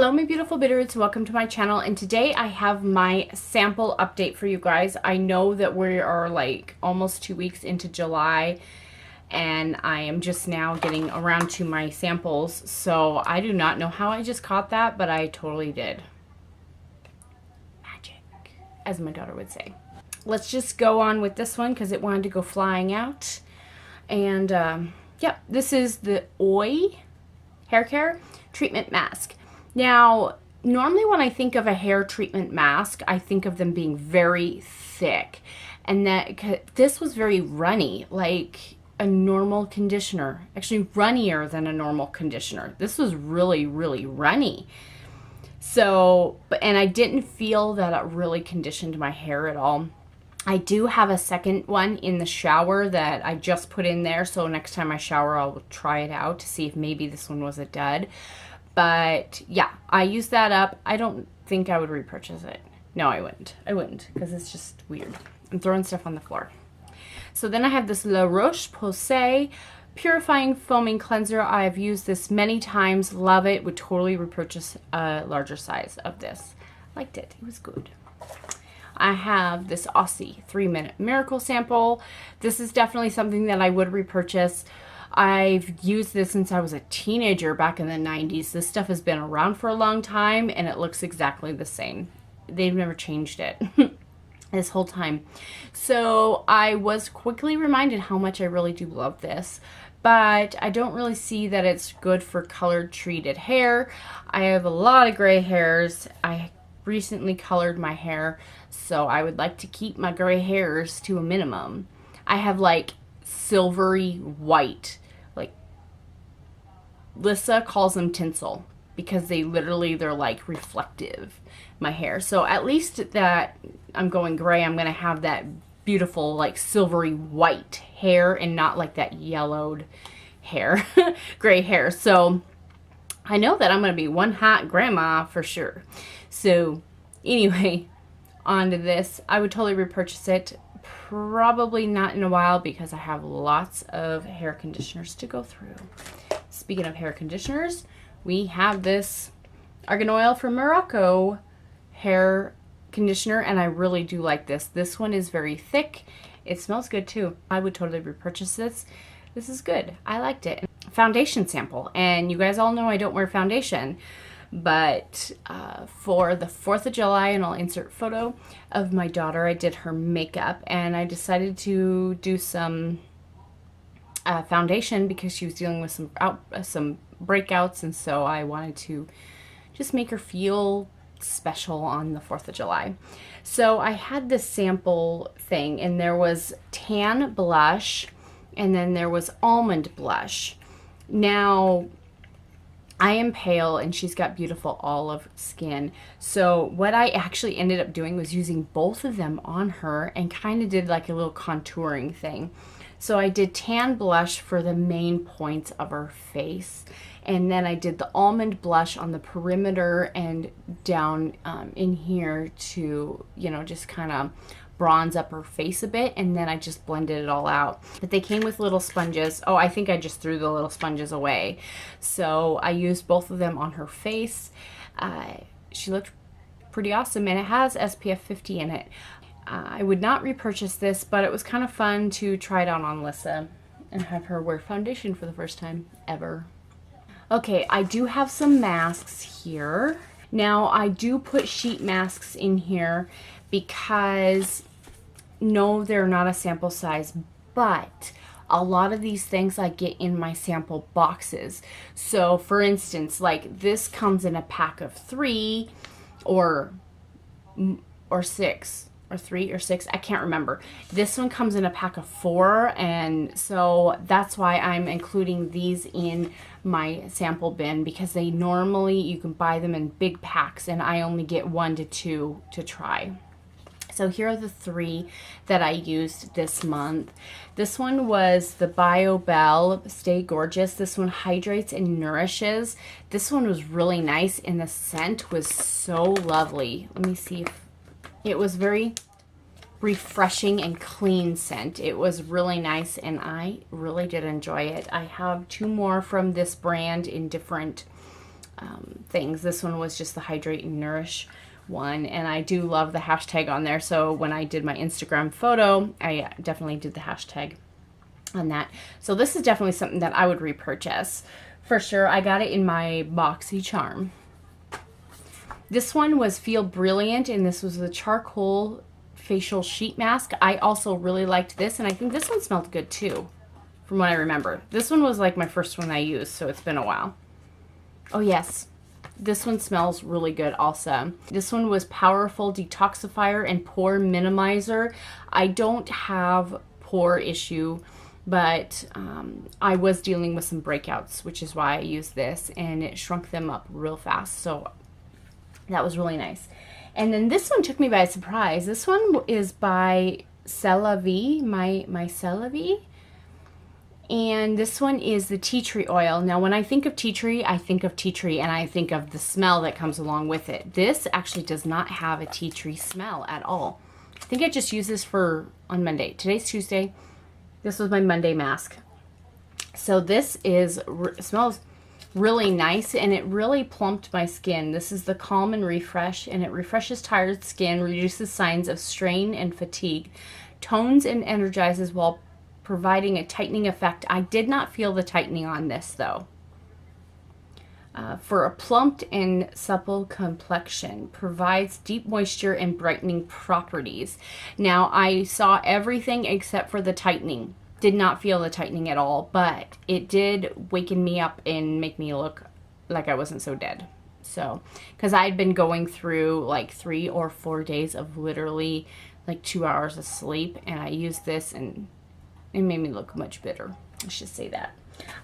Hello my beautiful Bitterroots, welcome to my channel, and today I have my sample update for you guys. I know that we are like almost 2 weeks into July and I am just now getting around to my samples, so I do not know how I just caught that, but I totally did. Magic, as my daughter would say. Let's just go on with this one because it wanted to go flying out. And yeah, this is the OI hair care treatment mask. Now, normally when I think of a hair treatment mask, I think of them being very thick, and that this was very runny, like a normal conditioner, actually runnier than a normal conditioner. This was really, really runny. So, and I didn't feel that it really conditioned my hair at all. I do have a second one in the shower that I just put in there, so next time I shower I'll try it out to see if maybe this one was a dud. But yeah, I used that up. I don't think I would repurchase it. No, I wouldn't. I wouldn't, because it's just weird. I'm throwing stuff on the floor. So then I have this La Roche-Posay Purifying Foaming Cleanser. I've used this many times. Love it. Would totally repurchase a larger size of this. Liked it. It was good. I have this Aussie 3-minute miracle sample. This is definitely something that I would repurchase. I've used this since I was a teenager back in the 90s. This stuff has been around for a long time and it looks exactly the same. They've never changed it this whole time. So I was quickly reminded how much I really do love this, but I don't really see that it's good for colored treated hair. I have a lot of gray hairs. I recently colored my hair, so I would like to keep my gray hairs to a minimum. I have like silvery white, like Lyssah calls them tinsel, because they're like reflective, my hair. So at least that I'm going gray, I'm gonna have that beautiful like silvery white hair and not like that yellowed hair, gray hair. So I know that I'm gonna be one hot grandma for sure. So anyway, on to this. I would totally repurchase it. Probably not in a while because I have lots of hair conditioners to go through. Speaking of hair conditioners, we have this Argan Oil from Morocco hair conditioner, and I really do like this. This one is very thick. It smells good too. I would totally repurchase this. This is good. I liked it. Foundation sample, and you guys all know I don't wear foundation, but for the 4th of July, and I'll insert a photo of my daughter, I did her makeup and I decided to do some foundation because she was dealing with some breakouts, and so I wanted to just make her feel special on the 4th of July. So I had this sample thing, and there was tan blush and then there was almond blush. Now, I am pale and she's got beautiful olive skin. So what I actually ended up doing was using both of them on her and kind of did like a little contouring thing. So I did tan blush for the main points of her face. And then I did the almond blush on the perimeter and down in here to, you know, just kind of bronze up her face a bit, and then I just blended it all out. But they came with little sponges. Oh, I think I just threw the little sponges away. So I used both of them on her face. She looked pretty awesome, and it has SPF 50 in it. I would not repurchase this, but it was kind of fun to try it out on Lyssah and have her wear foundation for the first time ever. Okay, I do have some masks here. Now, I do put sheet masks in here because, no, they're not a sample size, but a lot of these things I get in my sample boxes. So, for instance, like this comes in a pack of 3 or 6. Or 3 or 6, I can't remember. This one comes in a pack of 4, and so that's why I'm including these in my sample bin, because they normally, you can buy them in big packs, and I only get 1 to 2 to try. So here are the 3 that I used this month. This one was the BioBell Stay Gorgeous. This one hydrates and nourishes. This one was really nice, and the scent was so lovely. Let me see if it was very refreshing and clean scent. It was really nice, and I really did enjoy it. I have 2 more from this brand in different things. This one was just the Hydrate and Nourish one, and I do love the hashtag on there. So when I did my Instagram photo, I definitely did the hashtag on that. So this is definitely something that I would repurchase for sure. I got it in my Boxy Charm. This one was Feel Brilliant, and this was the charcoal facial sheet mask. I also really liked this, and I think this one smelled good too, from what I remember. This one was like my first one I used, so it's been a while. Oh yes, this one smells really good also. This one was Powerful Detoxifier and Pore Minimizer. I don't have pore issue, but I was dealing with some breakouts, which is why I used this, and it shrunk them up real fast. So that was really nice. And then this one took me by surprise. This one is by CeraVe, my CeraVe. And this one is the tea tree oil. Now, when I think of tea tree, I think of tea tree, and I think of the smell that comes along with it. This actually does not have a tea tree smell at all. I think I just used this on Monday. Today's Tuesday. This was my Monday mask. So this smells really nice, and it really plumped my skin. This is the Calm and Refresh, and it refreshes tired skin, reduces signs of strain and fatigue, tones and energizes while providing a tightening effect. I did not feel the tightening on this though. For a plumped and supple complexion, provides deep moisture and brightening properties. Now, I saw everything except for the tightening. Did not feel the tightening at all, but it did waken me up and make me look like I wasn't so dead. So, because I had been going through like 3 or 4 days of literally like 2 hours of sleep, and I used this and it made me look much better. I should say that.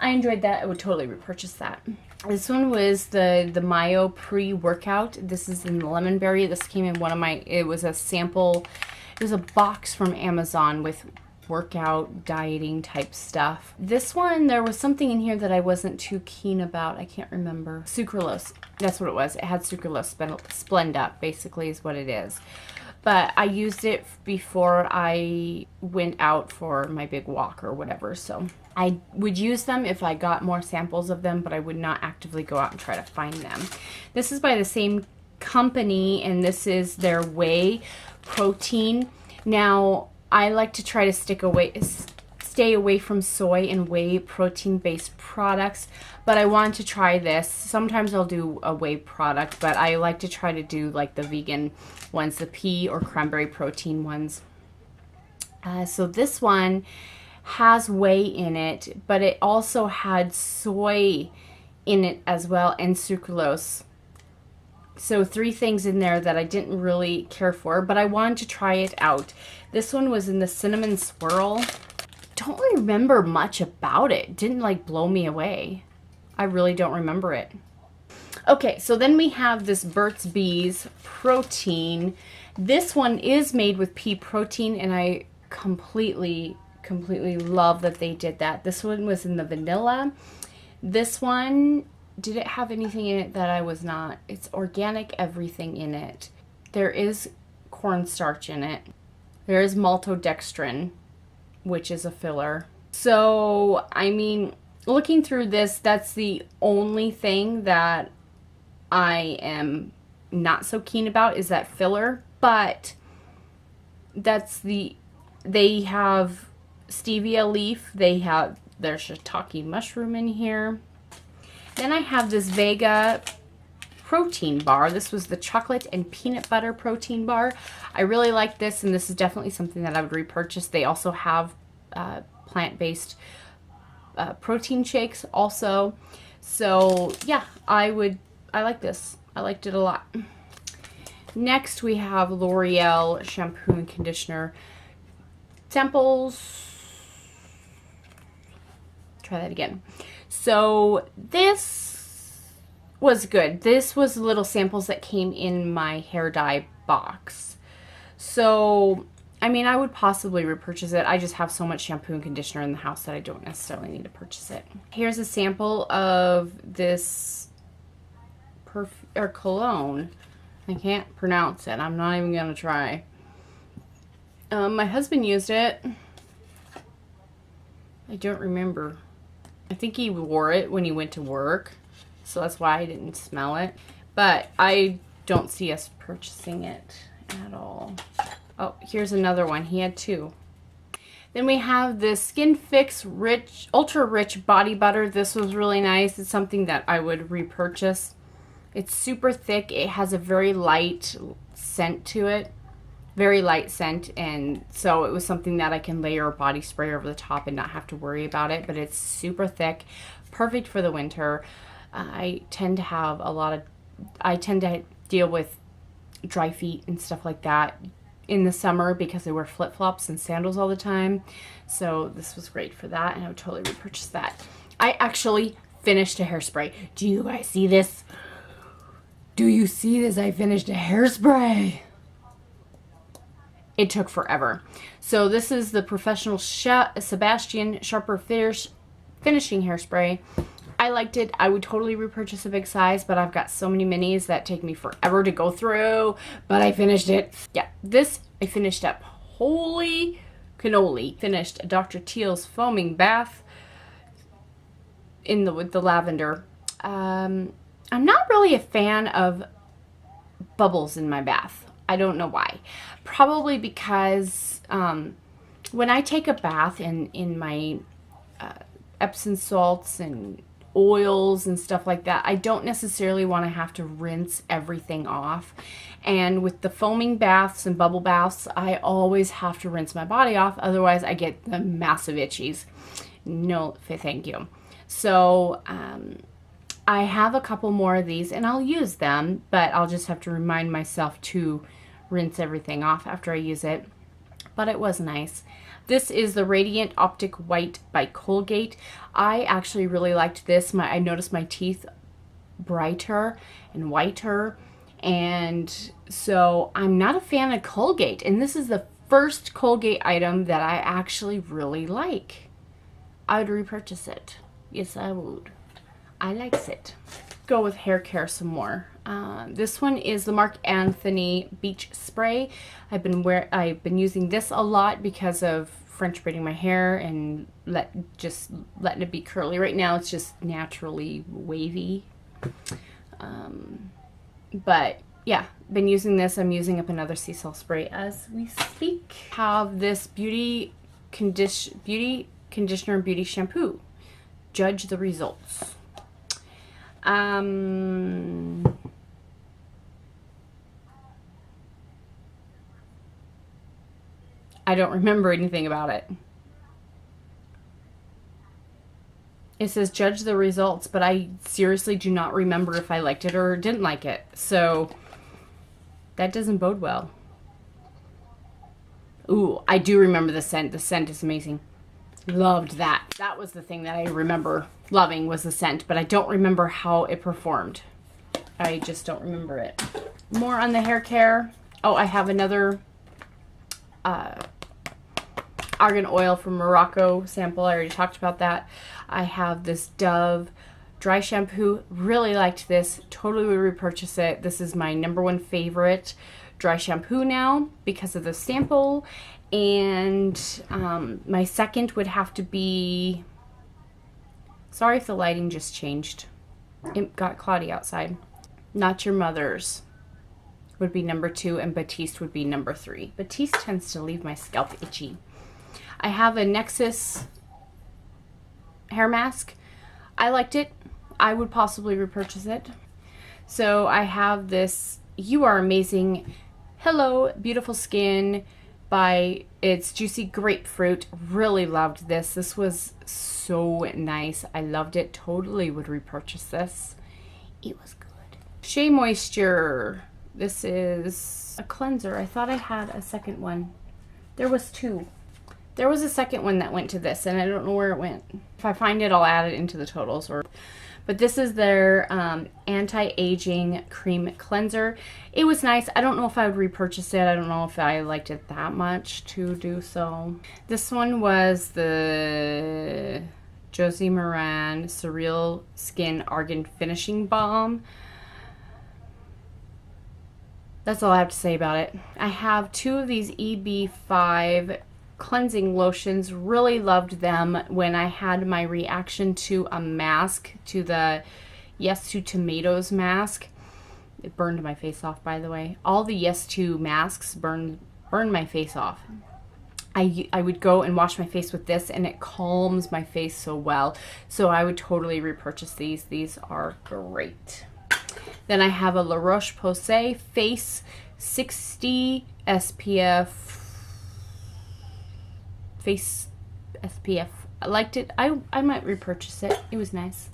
I enjoyed that. I would totally repurchase that. This one was the Mayo pre-workout. This is in the lemon berry. This came in it was a sample, it was a box from Amazon with workout dieting type stuff. This one, there was something in here that I wasn't too keen about. I can't remember. Sucralose. That's what it was. It had sucralose. Splenda, basically, is what it is. But I used it before I went out for my big walk or whatever. So I would use them if I got more samples of them, but I would not actively go out and try to find them. This is by the same company, and this is their whey protein. Now, I like to try to stay away from soy and whey protein-based products, but I want to try this. Sometimes I'll do a whey product, but I like to try to do like the vegan ones, the pea or cranberry protein ones. So this one has whey in it, but it also had soy in it as well, and sucralose. So 3 things in there that I didn't really care for, but I wanted to try it out. This one was in the cinnamon swirl. Don't remember much about it. Didn't like blow me away. I really don't remember it. Okay, so then we have this Burt's Bees protein. This one is made with pea protein, and I completely love that they did that. This one was in the vanilla. This one, did it have anything in it that I was not? It's organic everything in it. There is cornstarch in it. There is maltodextrin, which is a filler. So, I mean, looking through this, that's the only thing that I am not so keen about is that filler. But they have stevia leaf. There's shiitake mushroom in here. Then I have this Vega protein bar. This was the chocolate and peanut butter protein bar. I really like this, and this is definitely something that I would repurchase. They also have plant-based protein shakes also. So yeah, I like this. I liked it a lot. Next we have L'Oreal shampoo and conditioner samples. Try that again. So this was good. This was little samples that came in my hair dye box. So, I mean, I would possibly repurchase it. I just have so much shampoo and conditioner in the house that I don't necessarily need to purchase it. Here's a sample of this cologne. I can't pronounce it. I'm not even going to try. My husband used it. I don't remember. I think he wore it when he went to work. so that's why I didn't smell it. But I don't see us purchasing it at all. Oh, here's another one. He had 2. Then we have the Skin Fix Ultra Rich Body Butter. This was really nice. It's something that I would repurchase. It's super thick. It has a very light scent to it. Very light scent. And so it was something that I can layer a body spray over the top and not have to worry about it. But it's super thick. Perfect for the winter. I tend to deal with dry feet and stuff like that in the summer because I wear flip-flops and sandals all the time. So this was great for that, and I would totally repurchase that. I actually finished a hairspray. Do you guys see this? Do you see this? I finished a hairspray. It took forever. So this is the Professional Sebastian Sharper Finishing Hairspray. I liked it. I would totally repurchase a big size, but I've got so many minis that take me forever to go through, but I finished it. Yeah, this I finished up. Holy cannoli. Finished Dr. Teal's Foaming Bath with the lavender. I'm not really a fan of bubbles in my bath. I don't know why. Probably because when I take a bath in my Epsom salts and oils and stuff like that, I don't necessarily want to have to rinse everything off. And with the foaming baths and bubble baths, I always have to rinse my body off. Otherwise, I get the massive itchies. No, thank you. So I have a couple more of these and I'll use them, but I'll just have to remind myself to rinse everything off after I use it. But it was nice. This is the Radiant Optic White by Colgate. I actually really liked this. I noticed my teeth brighter and whiter. And so I'm not a fan of Colgate. And this is the first Colgate item that I actually really like. I would repurchase it. Yes, I would. I likes it. Go with hair care some more. This one is the Marc Anthony Beach Spray. I've been using this a lot because of French braiding my hair and just letting it be curly. Right now it's just naturally wavy. But yeah, been using this. I'm using up another sea salt spray as we speak. Have this beauty conditioner and beauty shampoo. Judge the results. I don't remember anything about it. It says judge the results, but I seriously do not remember if I liked it or didn't like it. So that doesn't bode well. Ooh, I do remember the scent. The scent is amazing. Loved that. That was the thing that I remember loving, was the scent, but I don't remember how it performed. I just don't remember it. More on the hair care. Oh, I have another argan oil from Morocco sample. I already talked about that. I have this Dove dry shampoo. Really liked this. Totally would repurchase it. This is my #1 favorite dry shampoo now because of the sample. And my second would have to be, sorry if the lighting just changed. It got cloudy outside. Not Your Mother's would be #2, and Batiste would be #3. Batiste tends to leave my scalp itchy. I have a Nexus hair mask. I liked it. I would possibly repurchase it. So I have this You Are Amazing Hello Beautiful Skin by It's Juicy Grapefruit. Really loved this. This was so nice. I loved it. Totally would repurchase this. It was good. Shea Moisture. This is a cleanser. I thought I had a second one. There was 2. There was a second one that went to this, and I don't know where it went. If I find it, I'll add it into the totals. But this is their anti-aging cream cleanser. It was nice. I don't know if I would repurchase it. I don't know if I liked it that much to do so. This one was the Josie Moran Surreal Skin Argan Finishing Balm. That's all I have to say about it. I have 2 of these EB5 cleansing lotions. Really loved them when I had my reaction to a mask, to the Yes to Tomatoes mask. It burned my face off, by the way. All the Yes to masks burned my face off. I would go and wash my face with this, and it calms my face so well. So I would totally repurchase these. These are great. Then I have a La Roche-Posay Face 60 SPF. Face SPF. I liked it. I might repurchase it. It was nice.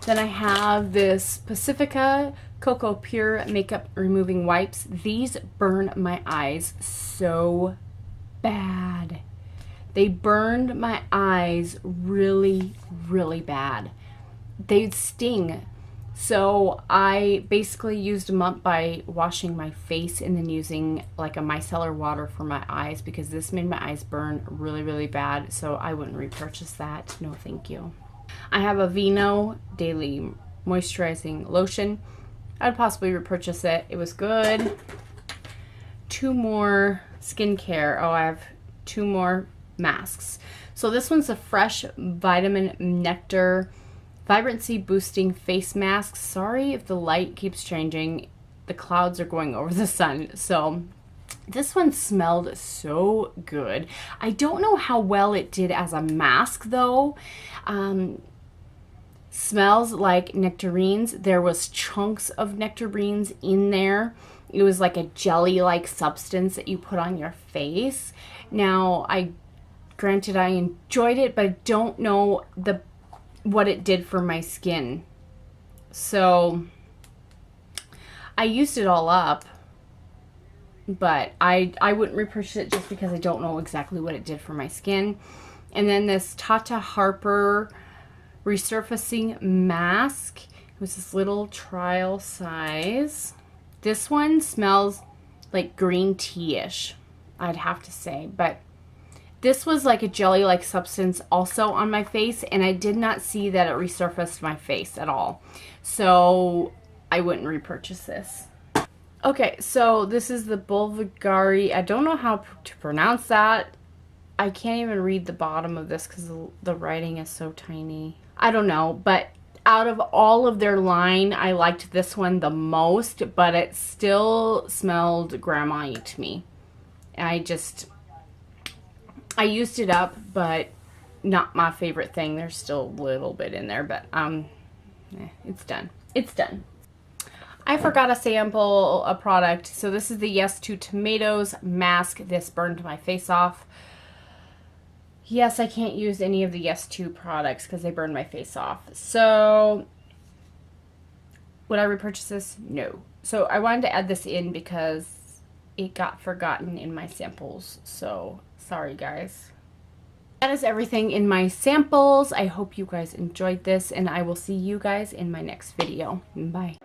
Then I have this Pacifica Cocoa Pure Makeup Removing Wipes. These burn my eyes so bad. They burned my eyes really, really bad. They'd sting. So I basically used them up by washing my face and then using like a micellar water for my eyes, because this made my eyes burn really, really bad. So I wouldn't repurchase that. No, thank you. I have a Vino Daily Moisturizing Lotion. I'd possibly repurchase it. It was good. 2 more skincare. Oh, I have 2 more masks. So this one's a Fresh Vitamin Nectar Vibrancy Boosting Face Mask. Sorry if the light keeps changing. The clouds are going over the sun. So this one smelled so good. I don't know how well it did as a mask though. Smells like nectarines. There was chunks of nectarines in there. It was like a jelly-like substance that you put on your face. Now, granted I enjoyed it, but I don't know what it did for my skin. So I used it all up, but I wouldn't repurchase it just because I don't know exactly what it did for my skin. And then this Tata Harper Resurfacing Mask. It was this little trial size. This one smells like green tea-ish, I'd have to say. But this was like a jelly-like substance also on my face, and I did not see that it resurfaced my face at all. So I wouldn't repurchase this. Okay, so this is the Bulgari. I don't know how to pronounce that. I can't even read the bottom of this because the writing is so tiny. I don't know, but out of all of their line, I liked this one the most, but it still smelled grandma-y to me. I used it up, but not my favorite thing. There's still a little bit in there, but it's done. It's done. I forgot to sample a product. So this is the Yes to Tomatoes mask. This burned my face off. Yes, I can't use any of the Yes to products because they burned my face off. So would I repurchase this? No. So I wanted to add this in because it got forgotten in my samples. So sorry, guys. That is everything in my samples. I hope you guys enjoyed this, and I will see you guys in my next video. Bye.